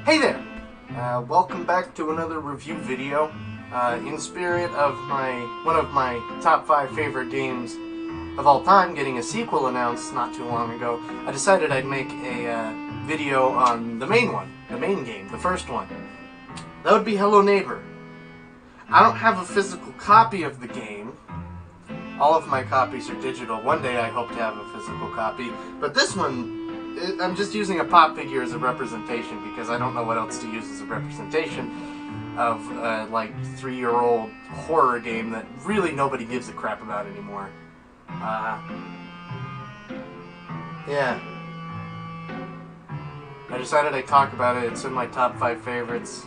Hey there! Welcome back to another review video. In spirit of one of my top 5 favorite games of all time getting a sequel announced not too long ago, I decided I'd make a video on the main one, the main game, the first one. That would be Hello Neighbor. I don't have a physical copy of the game. All of my copies are digital. One day I hope to have a physical copy, but this one, I'm just using a pop figure as a representation because I don't know what else to use as a representation of a, 3-year-old horror game that really nobody gives a crap about anymore. Yeah. I decided I'd talk about it. It's in my top 5 favorites.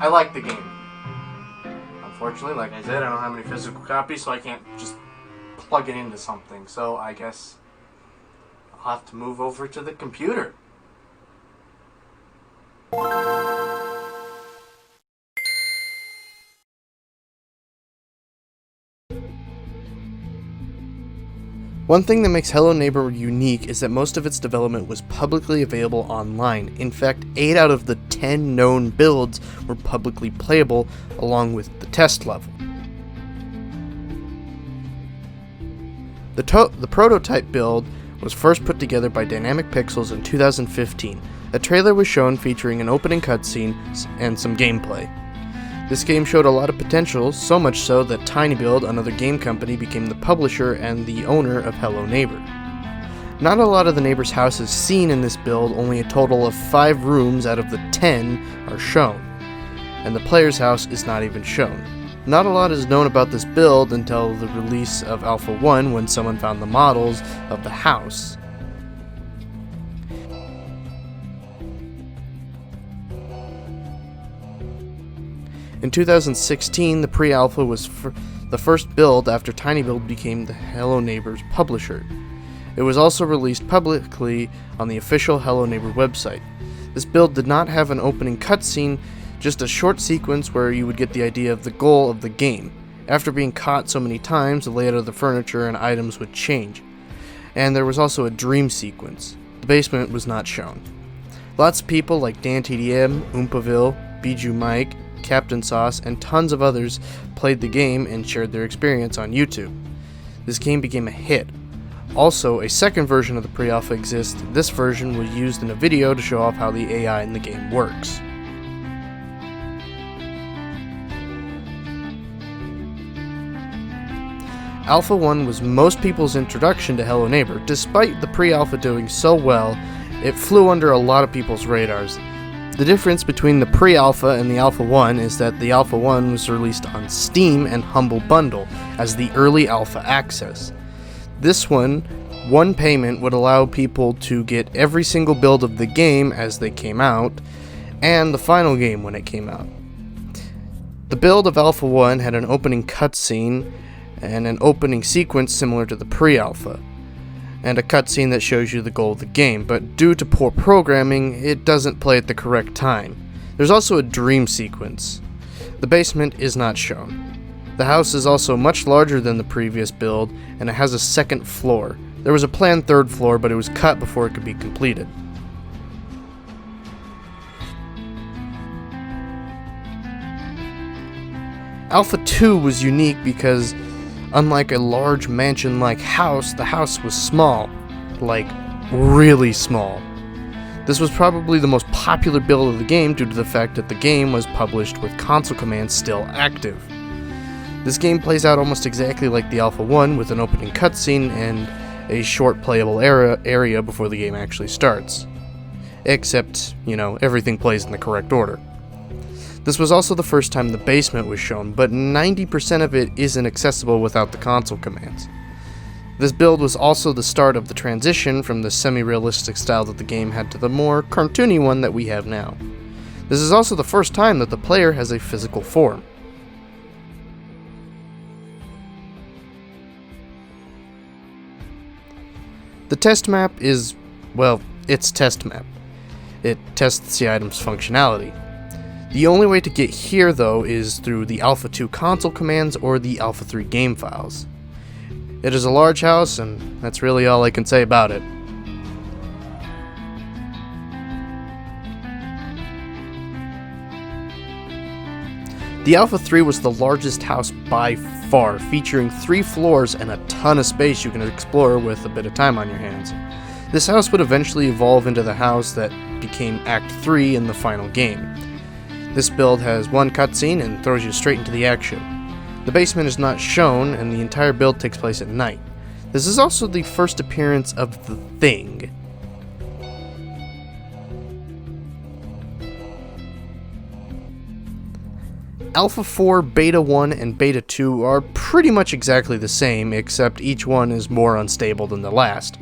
I like the game. Unfortunately, like I said, I don't have any physical copies, so I can't just plug it into something. So I guess I'll have to move over to the computer. One thing that makes Hello Neighbor unique is that most of its development was publicly available online. In fact, 8 out of the 10 known builds were publicly playable, along with the test level. The prototype build was first put together by Dynamic Pixels in 2015. A trailer was shown featuring an opening cutscene and some gameplay. This game showed a lot of potential, so much so that TinyBuild, another game company, became the publisher and the owner of Hello Neighbor. Not a lot of the neighbor's houses seen in this build, only a total of 5 rooms out of the 10 are shown, and the player's house is not even shown. Not a lot is known about this build until the release of Alpha 1 when someone found the models of the house. In 2016, the pre-alpha was the first build after TinyBuild became the Hello Neighbor's publisher. It was also released publicly on the official Hello Neighbor website. This build did not have an opening cutscene, just a short sequence where you would get the idea of the goal of the game. After being caught so many times, the layout of the furniture and items would change. And there was also a dream sequence. The basement was not shown. Lots of people like DanTDM, Oompaville, Bijou Mike, Captain Sauce, and tons of others played the game and shared their experience on YouTube. This game became a hit. Also, a second version of the pre-alpha exists. This version was used in a video to show off how the AI in the game works. Alpha 1 was most people's introduction to Hello Neighbor. Despite the pre-alpha doing so well, it flew under a lot of people's radars. The difference between the pre-alpha and the Alpha 1 is that the Alpha 1 was released on Steam and Humble Bundle as the early alpha access. This one payment would allow people to get every single build of the game as they came out, and the final game when it came out. The build of Alpha 1 had an opening cutscene and an opening sequence similar to the pre-alpha, and a cutscene that shows you the goal of the game, but due to poor programming, it doesn't play at the correct time. There's also a dream sequence. The basement is not shown. The house is also much larger than the previous build, and it has a second floor. There was a planned third floor, but it was cut before it could be completed. Alpha 2 was unique because, unlike a large mansion-like house, the house was small. Like, really small. This was probably the most popular build of the game due to the fact that the game was published with console commands still active. This game plays out almost exactly like the Alpha 1 with an opening cutscene and a short playable area before the game actually starts. Except, everything plays in the correct order. This was also the first time the basement was shown, but 90% of it isn't accessible without the console commands. This build was also the start of the transition from the semi-realistic style that the game had to the more cartoony one that we have now. This is also the first time that the player has a physical form. The test map is, it's test map. It tests the item's functionality. The only way to get here, though, is through the Alpha 2 console commands or the Alpha 3 game files. It is a large house, and that's really all I can say about it. The Alpha 3 was the largest house by far, featuring 3 floors and a ton of space you can explore with a bit of time on your hands. This house would eventually evolve into the house that became Act 3 in the final game. This build has one cutscene and throws you straight into the action. The basement is not shown, and the entire build takes place at night. This is also the first appearance of the Thing. Alpha 4, Beta 1, and Beta 2 are pretty much exactly the same, except each one is more unstable than the last.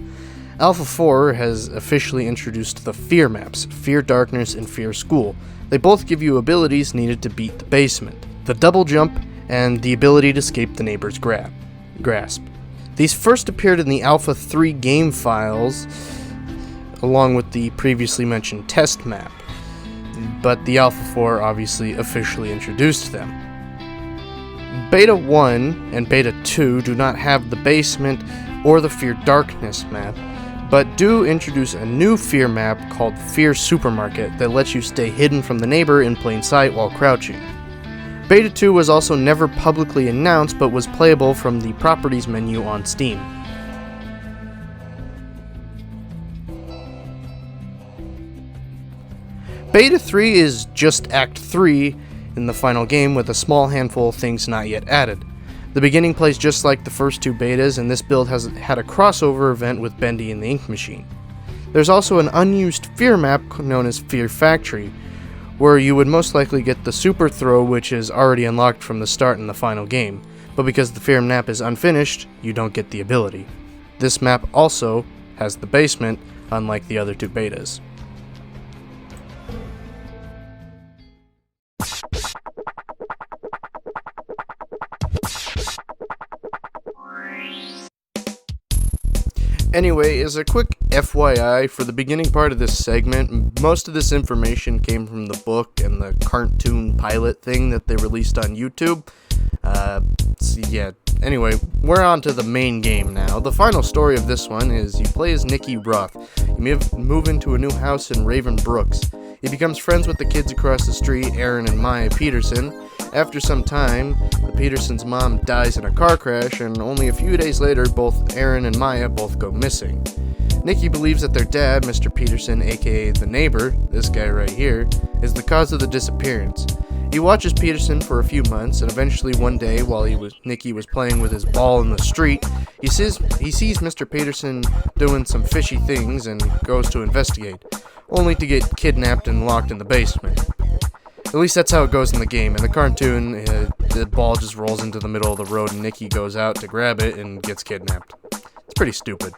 Alpha 4 has officially introduced the Fear maps, Fear Darkness and Fear School. They both give you abilities needed to beat the basement, the double jump, and the ability to escape the neighbor's grasp. These first appeared in the Alpha 3 game files, along with the previously mentioned test map, but the Alpha 4 obviously officially introduced them. Beta 1 and Beta 2 do not have the basement or the Fear Darkness map, but do introduce a new Fear map called Fear Supermarket that lets you stay hidden from the neighbor in plain sight while crouching. Beta 2 was also never publicly announced, but was playable from the Properties menu on Steam. Beta 3 is just Act 3 in the final game, with a small handful of things not yet added. The beginning plays just like the first 2 betas, and this build has had a crossover event with Bendy and the Ink Machine. There's also an unused Fear map known as Fear Factory, where you would most likely get the Super Throw, which is already unlocked from the start in the final game, but because the Fear map is unfinished, you don't get the ability. This map also has the basement, unlike the other 2 betas. Anyway, as a quick FYI, for the beginning part of this segment, most of this information came from the book and the cartoon pilot thing that they released on YouTube. Anyway, we're on to the main game now. The final story of this one is you play as Nicky Roth. You move into a new house in Raven Brooks. He becomes friends with the kids across the street, Aaron and Maya Peterson. After some time, the Petersons' mom dies in a car crash, and only a few days later, both Aaron and Maya both go missing. Nicky believes that their dad, Mr. Peterson, aka the neighbor, this guy right here, is the cause of the disappearance. He watches Peterson for a few months, and eventually one day, while Nicky was playing with his ball in the street, he sees Mr. Peterson doing some fishy things and goes to investigate, only to get kidnapped and locked in the basement. At least that's how it goes in the game. In the cartoon, the ball just rolls into the middle of the road and Nicky goes out to grab it and gets kidnapped. It's pretty stupid.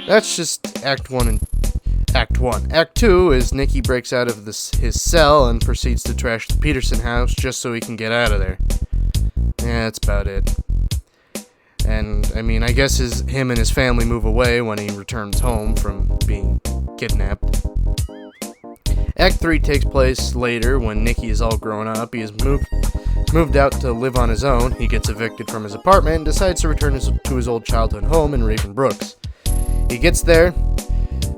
That's just Act 1 and Act 1. Act 2 is Nicky breaks out of his cell and proceeds to trash the Peterson house just so he can get out of there. Yeah, that's about it. And, I guess him and his family move away when he returns home from being kidnapped. Act 3 takes place later when Nicky is all grown up. He has moved out to live on his own. He gets evicted from his apartment and decides to return to his old childhood home in Raven Brooks. He gets there.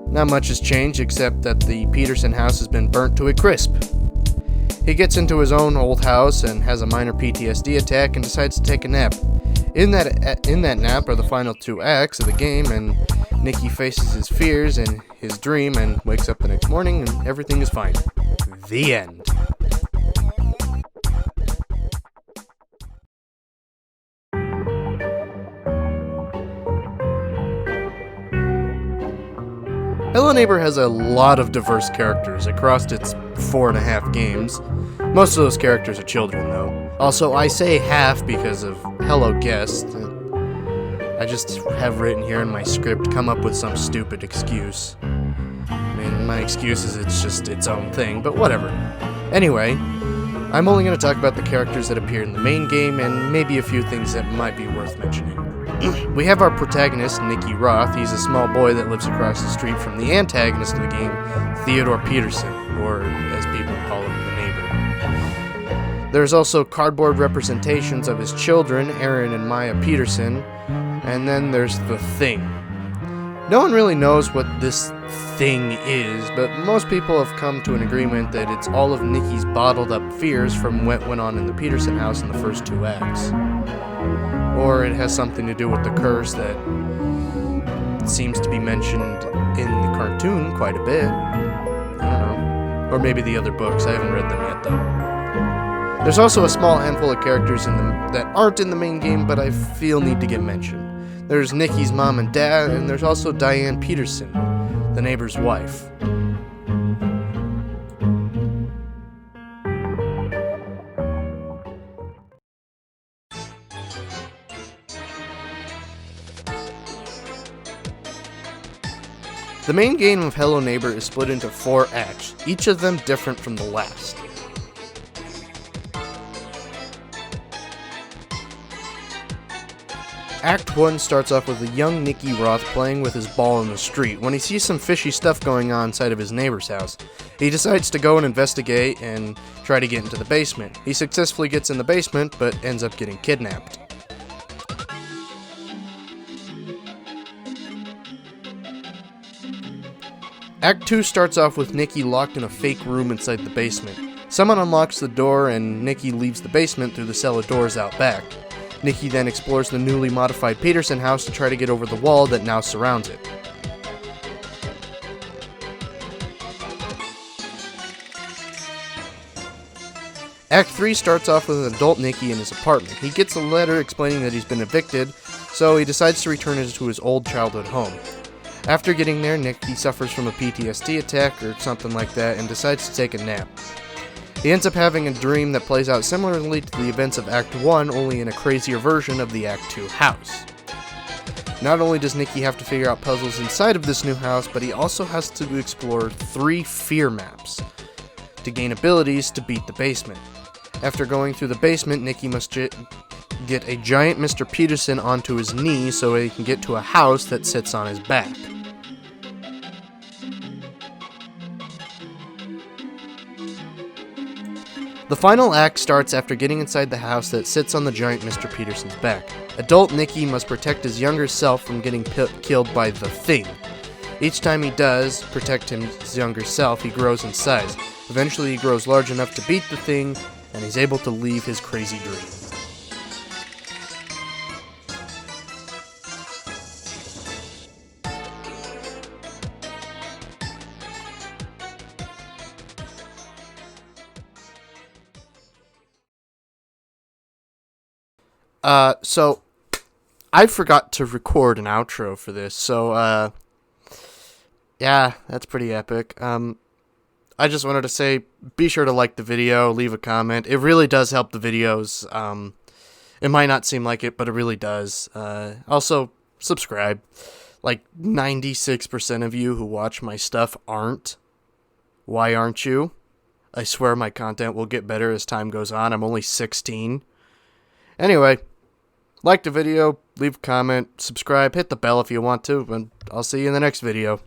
Not much has changed except that the Peterson house has been burnt to a crisp. He gets into his own old house and has a minor PTSD attack and decides to take a nap. In that nap are the final 2 acts of the game, and Nicky faces his fears in his dream and wakes up the next morning and everything is fine. The end. Hello Neighbor has a lot of diverse characters across its 4.5 games. Most of those characters are children, though. Also, I say half because of Hello Guest. I just have written here in my script, come up with some stupid excuse. My excuse is it's just its own thing, but whatever. Anyway, I'm only going to talk about the characters that appear in the main game and maybe a few things that might be worth mentioning. We have our protagonist, Nicky Roth. He's a small boy that lives across the street from the antagonist of the game, Theodore Peterson, or as people call him, the neighbor. There's also cardboard representations of his children, Aaron and Maya Peterson, and then there's the Thing. No one really knows what this thing is, but most people have come to an agreement that it's all of Nicky's bottled up fears from what went on in the Peterson house in the first 2 acts. Or it has something to do with the curse that seems to be mentioned in the cartoon quite a bit. I don't know. Or maybe the other books. I haven't read them yet, though. There's also a small handful of characters in them that aren't in the main game, but I feel need to get mentioned. There's Nicky's mom and dad, and there's also Diane Peterson, the neighbor's wife. The main game of Hello Neighbor is split into 4 acts, each of them different from the last. Act 1 starts off with a young Nicky Roth playing with his ball in the street when he sees some fishy stuff going on inside of his neighbor's house. He decides to go and investigate and try to get into the basement. He successfully gets in the basement, but ends up getting kidnapped. Act 2 starts off with Nicky locked in a fake room inside the basement. Someone unlocks the door and Nicky leaves the basement through the cellar doors out back. Nicky then explores the newly modified Peterson house to try to get over the wall that now surrounds it. Act 3 starts off with an adult Nicky in his apartment. He gets a letter explaining that he's been evicted, so he decides to return to his old childhood home. After getting there, Nicky suffers from a PTSD attack or something like that and decides to take a nap. He ends up having a dream that plays out similarly to the events of Act 1, only in a crazier version of the Act 2 house. Not only does Nicky have to figure out puzzles inside of this new house, but he also has to explore 3 fear maps to gain abilities to beat the basement. After going through the basement, Nicky must get a giant Mr. Peterson onto his knee so he can get to a house that sits on his back. The final act starts after getting inside the house that sits on the giant Mr. Peterson's back. Adult Nicky must protect his younger self from getting killed by the Thing. Each time he does protect his younger self, he grows in size. Eventually he grows large enough to beat the Thing, and he's able to leave his crazy dream. So I forgot to record an outro for this, so, yeah, that's pretty epic. I just wanted to say, be sure to like the video, leave a comment. It really does help the videos. It might not seem like it, but it really does. Also, subscribe. Like, 96% of you who watch my stuff aren't. Why aren't you? I swear my content will get better as time goes on. I'm only 16. Anyway, like the video, leave a comment, subscribe, hit the bell if you want to, and I'll see you in the next video.